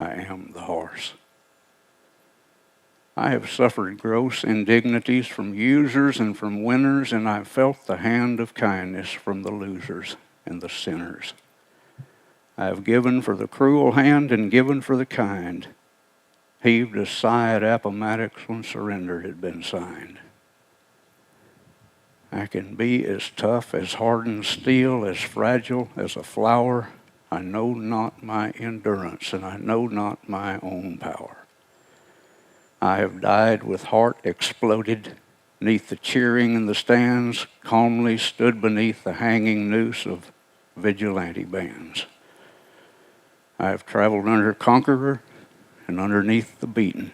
I am the horse. I have suffered gross indignities from users and from winners, and I've felt the hand of kindness from the losers and the sinners. I have given for the cruel hand and given for the kind, heaved a sigh at Appomattox when surrender had been signed. I can be as tough as hardened steel, as fragile as a flower. I know not my endurance, and I know not my own power. I have died with heart exploded, neath the cheering in the stands, calmly stood beneath the hanging noose of vigilante bands. I have traveled under conqueror and underneath the beaten.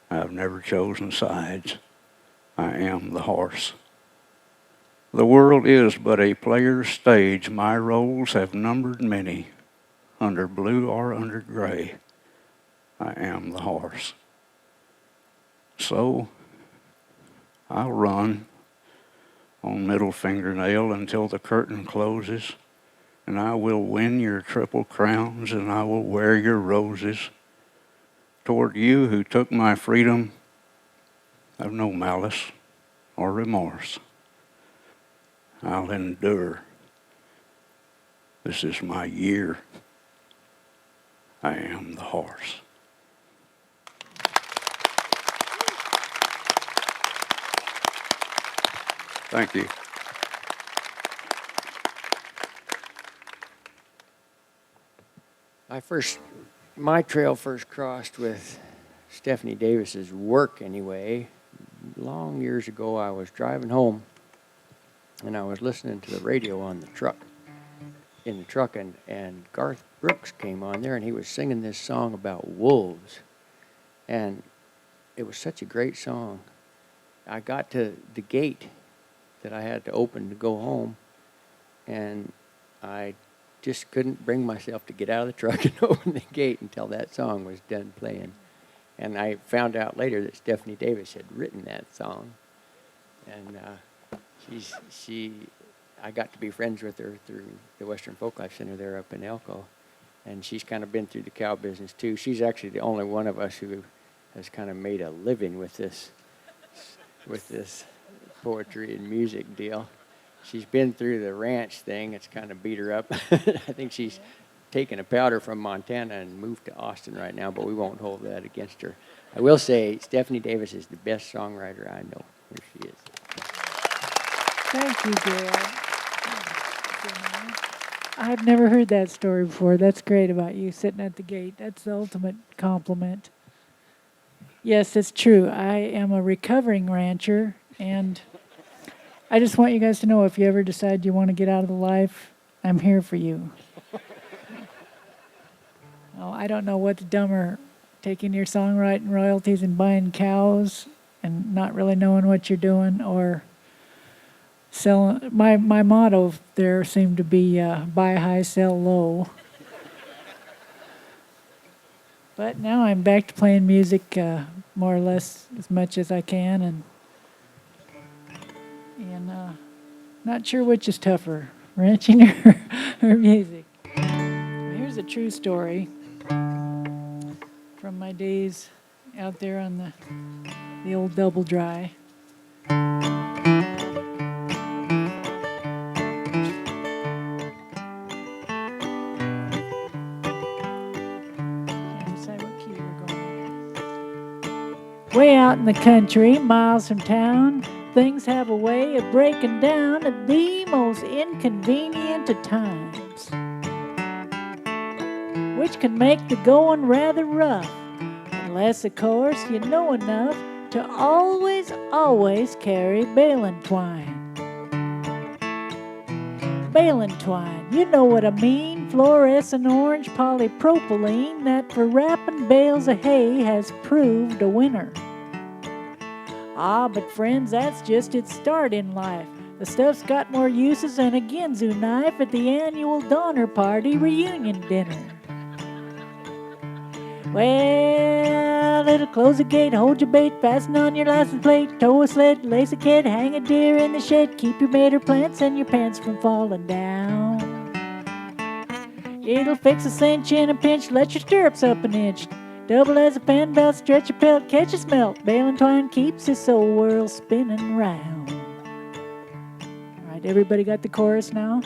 I have never chosen sides. I am the horse. The world is but a player's stage. My roles have numbered many, under blue or under gray. I am the horse. So I'll run on middle fingernail until the curtain closes, and I will win your triple crowns, and I will wear your roses. Toward you who took my freedom, I've no malice or remorse. I'll endure. This is my year. I am the horse. Thank you. My trail first crossed with Stephanie Davis's work anyway. Long years ago, I was driving home, and I was listening to the radio on the truck, and Garth Brooks came on there, and he was singing this song about wolves, and it was such a great song. I got to the gate that I had to open to go home, and I just couldn't bring myself to get out of the truck and open the gate until that song was done playing. And I found out later that Stephanie Davis had written that song, and I got to be friends with her through the Western Folklife Center there up in Elko, and she's kind of been through the cow business too. She's actually the only one of us who has kind of made a living with this poetry and music deal. She's been through the ranch thing. It's kind of beat her up. I think she's taken a powder from Montana and moved to Austin right now, but we won't hold that against her. I will say Stephanie Davis is the best songwriter I know. Here she is. Thank you, Gail. I've never heard that story before. That's great about you sitting at the gate. That's the ultimate compliment. Yes, it's true. I am a recovering rancher, and I just want you guys to know if you ever decide you want to get out of the life, I'm here for you. Oh, I don't know what's dumber, taking your songwriting royalties and buying cows and not really knowing what you're doing, or selling. My motto there seemed to be buy high, sell low. But now I'm back to playing music more or less as much as I can, and not sure which is tougher, ranching or music. Here's a true story from my days out there on the old double dry. Can't decide what key we're going in. Way out in the country, miles from town, things have a way of breaking down at the most inconvenient of times, which can make the going rather rough, unless, of course, you know enough to always carry baling twine. Baling twine, you know what I mean, fluorescent orange polypropylene that for wrapping bales of hay has proved a winner. Ah, but friends, that's just its start in life. The stuff's got more uses than a Ginsu knife at the annual Donner Party reunion dinner. Well, it'll close the gate, hold your bait, fasten on your license plate, tow a sled, lace a kid, hang a deer in the shed, keep your mater plants and your pants from falling down. It'll fix a cinch in a pinch, let your stirrups up an inch. Double as a fan belt, stretch your pelt, catch a smelt. Bale and twine keeps this old world spinning round. All right, everybody got the chorus now?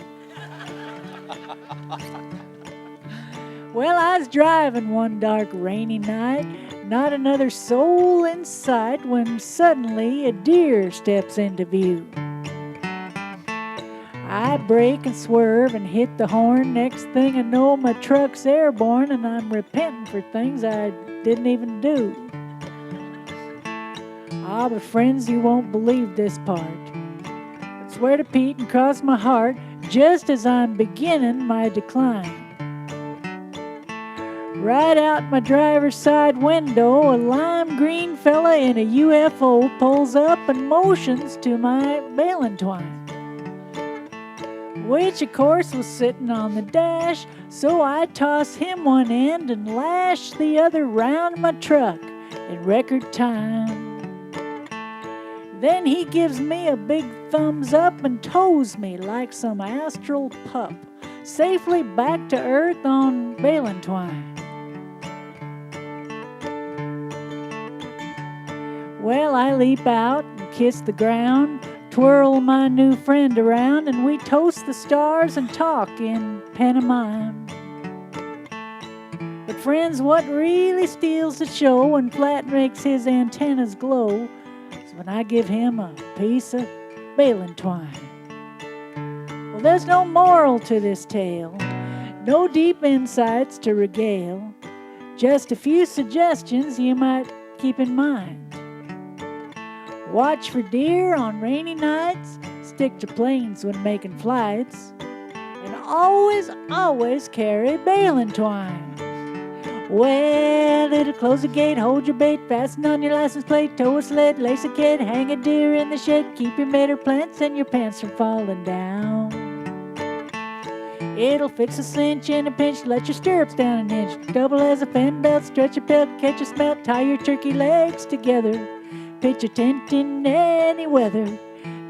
Well, I was driving one dark rainy night, not another soul in sight, when suddenly a deer steps into view. I brake and swerve and hit the horn. Next thing I know, my truck's airborne, and I'm repenting for things I didn't even do. Ah, but friends, you won't believe this part. I swear to Pete and cross my heart, just as I'm beginning my decline. Right out my driver's side window, a lime green fella in a UFO pulls up and motions to my baling twine, which of course was sitting on the dash, so I toss him one end and lash the other round my truck in record time. Then he gives me a big thumbs up and tows me like some astral pup safely back to earth on baling twine. Well, I leap out and kiss the ground, twirl my new friend around, and we toast the stars and talk in pantomime. But friends, what really steals the show when Flat makes his antennas glow is when I give him a piece of baling twine. Well, there's no moral to this tale, no deep insights to regale, just a few suggestions you might keep in mind. Watch for deer on rainy nights, stick to planes when making flights, and always carry baling twine. Well, it'll close the gate, hold your bait, fasten on your license plate, tow a sled, lace a kid, hang a deer in the shed, keep your mater plants and your pants from falling down. It'll fix a cinch in a pinch, let your stirrups down an inch, double as a fan belt, stretch your pelt, catch a smelt, tie your turkey legs together. Pitch a tent in any weather.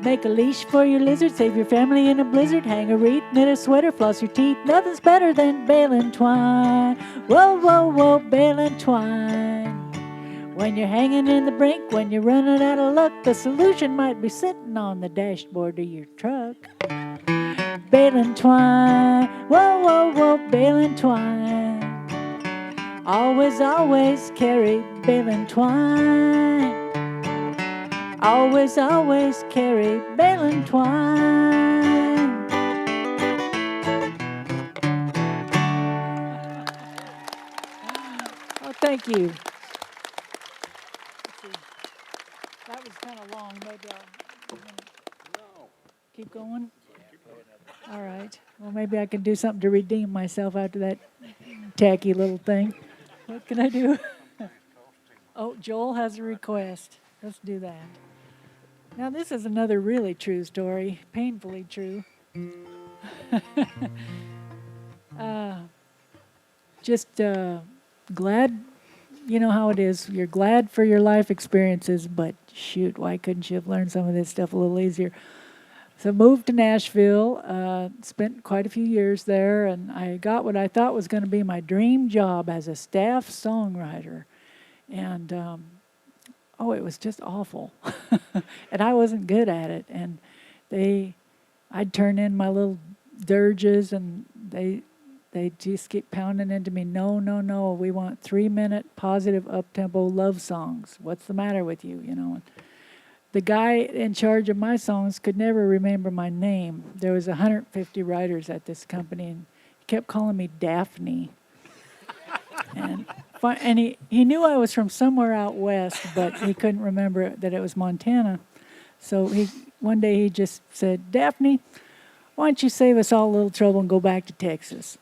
Make a leash for your lizard. Save your family in a blizzard. Hang a wreath, knit a sweater, floss your teeth. Nothing's better than baling twine. Whoa, whoa, whoa, baling twine. When you're hanging in the brink, when you're running out of luck, the solution might be sitting on the dashboard of your truck. Baling twine. Whoa, whoa, whoa, baling twine. Always carry baling twine. Always carry baling twine. Oh, thank you. That was kind of long. Maybe I'll keep going. All right. Well, maybe I can do something to redeem myself after that tacky little thing. What can I do? Oh, Joel has a request. Let's do that. Now, this is another really true story, painfully true. Just glad, you know how it is. You're glad for your life experiences, but shoot, why couldn't you have learned some of this stuff a little easier? So moved to Nashville, spent quite a few years there, and I got what I thought was going to be my dream job as a staff songwriter. And it was just awful. And I wasn't good at it. And I'd turn in my little dirges, and they just keep pounding into me, no, we want 3-minute positive up-tempo love songs. What's the matter with you, you know? And the guy in charge of my songs could never remember my name. There was 150 writers at this company, and he kept calling me Daphne. And he knew I was from somewhere out west, but he couldn't remember that it was Montana. So one day he just said, Daphne, why don't you save us all a little trouble and go back to Texas?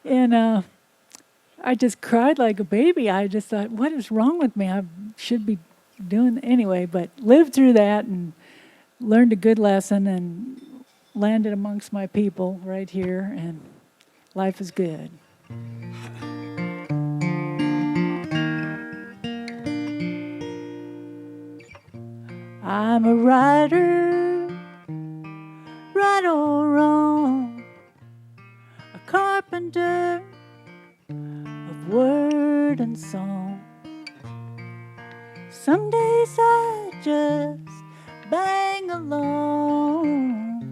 And I just cried like a baby. I just thought, what is wrong with me? I should be doing anyway, but lived through that and learned a good lesson and landed amongst my people right here, and life is good. I'm a writer, right or wrong. word and song. Some days I just bang along.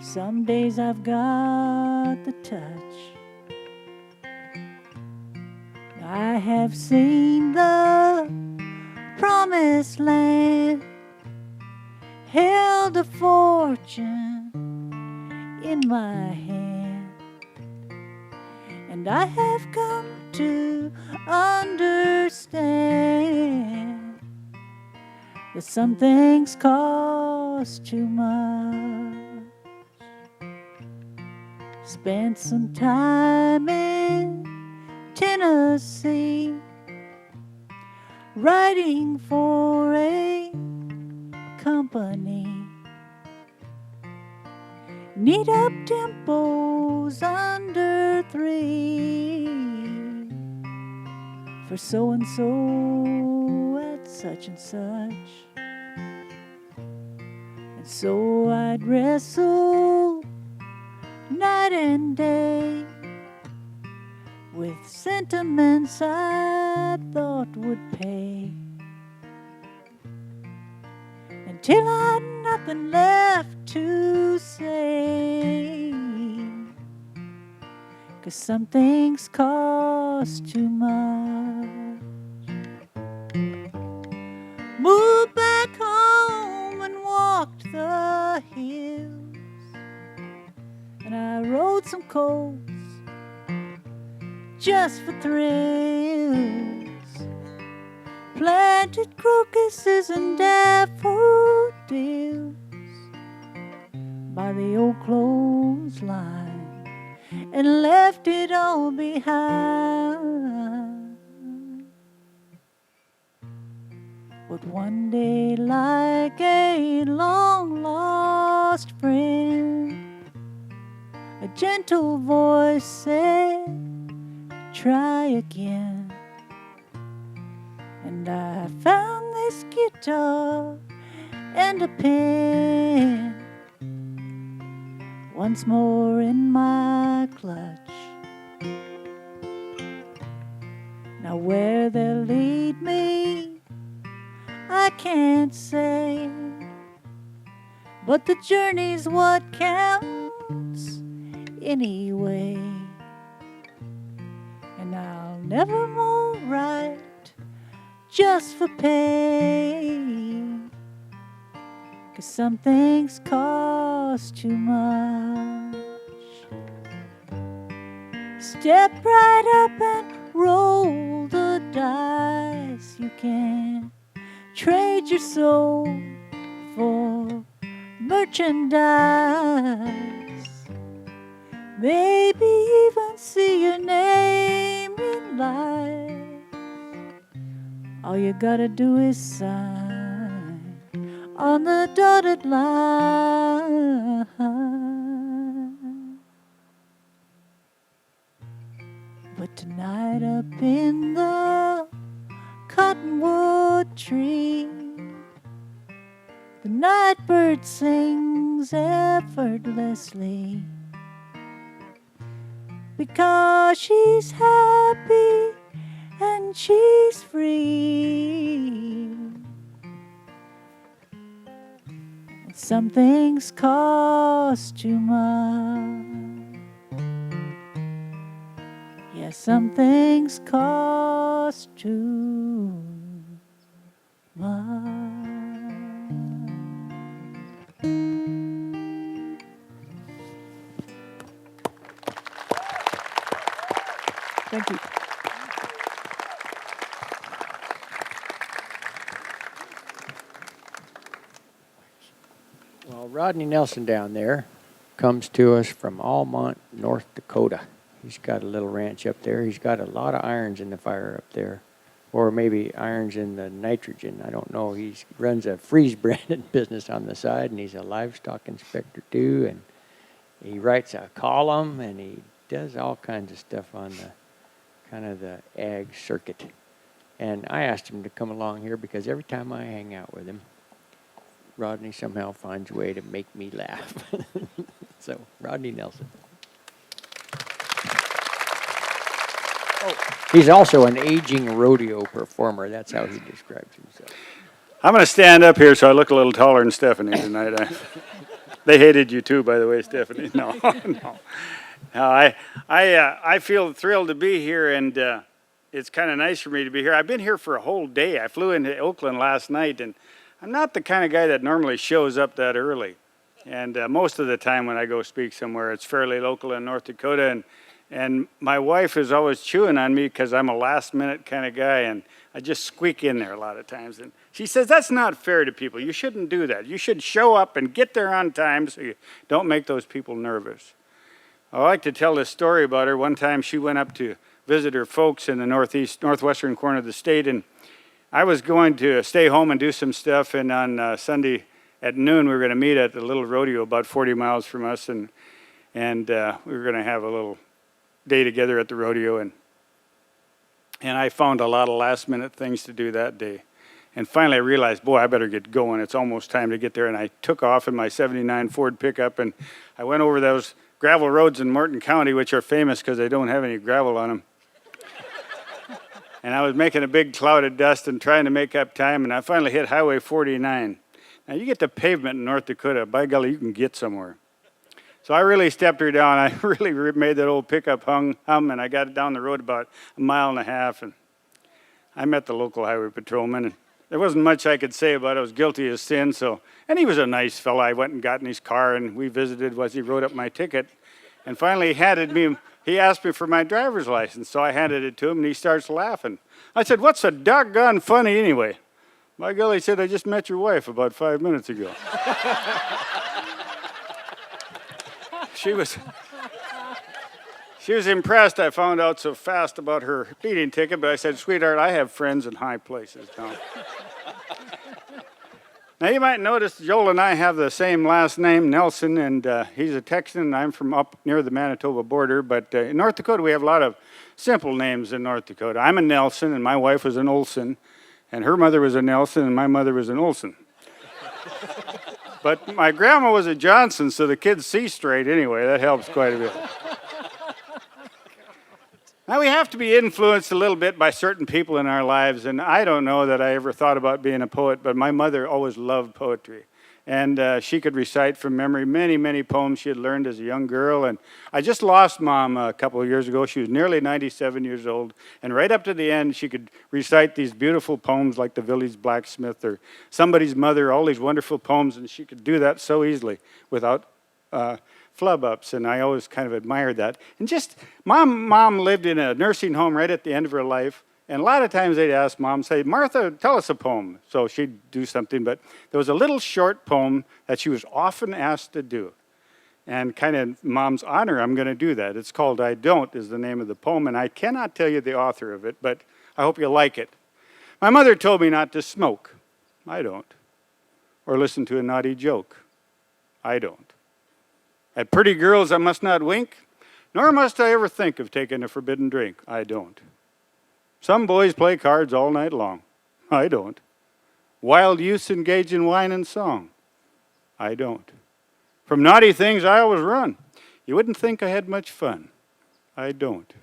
Some days I've got the touch. I have seen the promised land, held a fortune in my hand, and I have come to understand that some things cost too much. Spent some time in Tennessee, writing for a company. Neat up tempos under 3 for so and so at such and such. And so I'd wrestle night and day with sentiments I thought would pay, until I'd nothing left to say. 'Cause some things cost too much. Moved back home and walked the hills, and I rode some colts just for thrills. Planted crocuses and daffodils by the old clothesline and left it all behind. But one day, like a long lost friend, a gentle voice said, try again. And I found this guitar and a pen once more in my clutch. Now where they'll lead me, I can't say, but the journey's what counts anyway. And I'll never more write just for pay, 'cause some things cost too much. Step right up and roll the dice. You can trade your soul for merchandise, maybe even see your name in lights. All you gotta do is sign on the dotted line. But tonight up in the cottonwood tree, the night bird sings effortlessly, because she's happy and she's free. And some things cost too much. Yeah, some things cost too much. Thank you. Well, Rodney Nelson down there comes to us from Almont, North Dakota. He's got a little ranch up there. He's got a lot of irons in the fire up there, or maybe irons in the nitrogen. I don't know. He runs a freeze branded business on the side, and he's a livestock inspector too. And he writes a column, and he does all kinds of stuff on the kind of the ag circuit. And I asked him to come along here because every time I hang out with him, Rodney somehow finds a way to make me laugh. So, Rodney Nelson. He's also an aging rodeo performer. That's how he describes himself. I'm going to stand up here so I look a little taller than Stephanie tonight. They hated you too, by the way, Stephanie. No, no. No, I feel thrilled to be here, and it's kind of nice for me to be here. I've been here for a whole day. I flew into Oakland last night, and I'm not the kind of guy that normally shows up that early. And most of the time when I go speak somewhere, it's fairly local in North Dakota, and my wife is always chewing on me because I'm a last-minute kind of guy, and I just squeak in there a lot of times. And she says, that's not fair to people. You shouldn't do that. You should show up and get there on time so you don't make those people nervous. I like to tell this story about her. One time she went up to visit her folks in the northwestern corner of the state, and I was going to stay home and do some stuff, and on Sunday at noon we were going to meet at the little rodeo about 40 miles from us, and we were going to have a little day together at the rodeo, and I found a lot of last-minute things to do that day. And finally I realized, boy, I better get going. It's almost time to get there, and I took off in my 79 Ford pickup, and I went over those gravel roads in Morton County, which are famous because they don't have any gravel on them. And I was making a big cloud of dust and trying to make up time, and I finally hit Highway 49. Now, you get to pavement in North Dakota, by golly, you can get somewhere. So I really stepped her down. I really made that old pickup hum, and I got it down the road about a mile and a half, and I met the local highway patrolman, and there wasn't much I could say about it. I was guilty of sin, and he was a nice fellow. I went and got in his car, and we visited as he wrote up my ticket, and finally he asked me for my driver's license, so I handed it to him, and he starts laughing. I said, what's so doggone funny anyway? By golly, he said, I just met your wife about 5 minutes ago. She was impressed I found out so fast about her speeding ticket, but I said, sweetheart, I have friends in high places now. Now, you might notice Joel and I have the same last name, Nelson, and he's a Texan, and I'm from up near the Manitoba border, but in North Dakota, we have a lot of simple names in North Dakota. I'm a Nelson, and my wife was an Olson, and her mother was a Nelson, and my mother was an Olson. But my grandma was a Johnson, so the kids see straight anyway. That helps quite a bit. Now, we have to be influenced a little bit by certain people in our lives, and I don't know that I ever thought about being a poet, but my mother always loved poetry. And she could recite from memory many, many poems she had learned as a young girl. And I just lost Mom a couple of years ago. She was nearly 97 years old. And right up to the end, she could recite these beautiful poems like The Village Blacksmith or Somebody's Mother, all these wonderful poems. And she could do that so easily without flub-ups, and I always kind of admired that. And just, Mom lived in a nursing home right at the end of her life, and a lot of times they'd ask Mom, say, Martha, tell us a poem. So she'd do something, but there was a little short poem that she was often asked to do. And kind of Mom's honor, I'm going to do that. It's called I Don't is the name of the poem, and I cannot tell you the author of it, but I hope you like it. My mother told me not to smoke. I don't. Or listen to a naughty joke. I don't. At pretty girls I must not wink, nor must I ever think of taking a forbidden drink. I don't. Some boys play cards all night long. I don't. Wild youths engage in wine and song. I don't. From naughty things I always run. You wouldn't think I had much fun. I don't.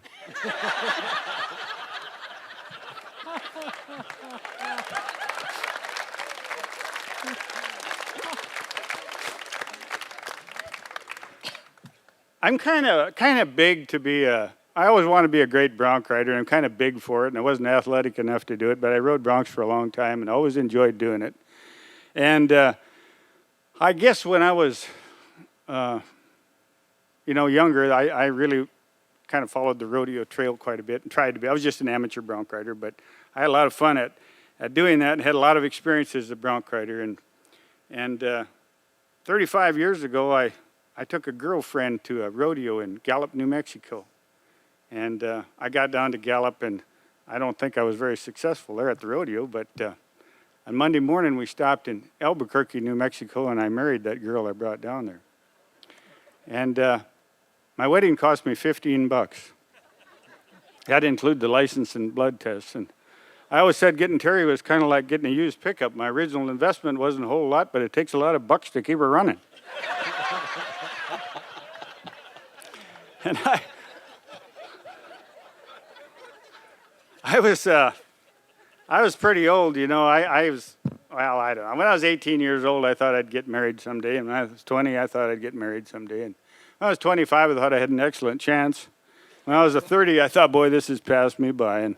I'm kind of big to be I always want to be a great bronc rider, and I'm kind of big for it, and I wasn't athletic enough to do it, but I rode broncs for a long time and always enjoyed doing it. And I guess when I was, younger, I really kind of followed the rodeo trail quite a bit and tried to be. I was just an amateur bronc rider, but I had a lot of fun at doing that and had a lot of experiences as a bronc rider. And 35 years ago, I took a girlfriend to a rodeo in Gallup, New Mexico. And I got down to Gallup, and I don't think I was very successful there at the rodeo, but on Monday morning we stopped in Albuquerque, New Mexico, and I married that girl I brought down there. And my wedding cost me $15. That included the license and blood tests. And I always said getting Terry was kind of like getting a used pickup. My original investment wasn't a whole lot, but it takes a lot of bucks to keep her running. And I was pretty old, you know. I was, well, I don't know. When I was 18 years old, I thought I'd get married someday. And when I was 20, I thought I'd get married someday. And when I was 25, I thought I had an excellent chance. When I was 30, I thought, boy, this has passed me by. And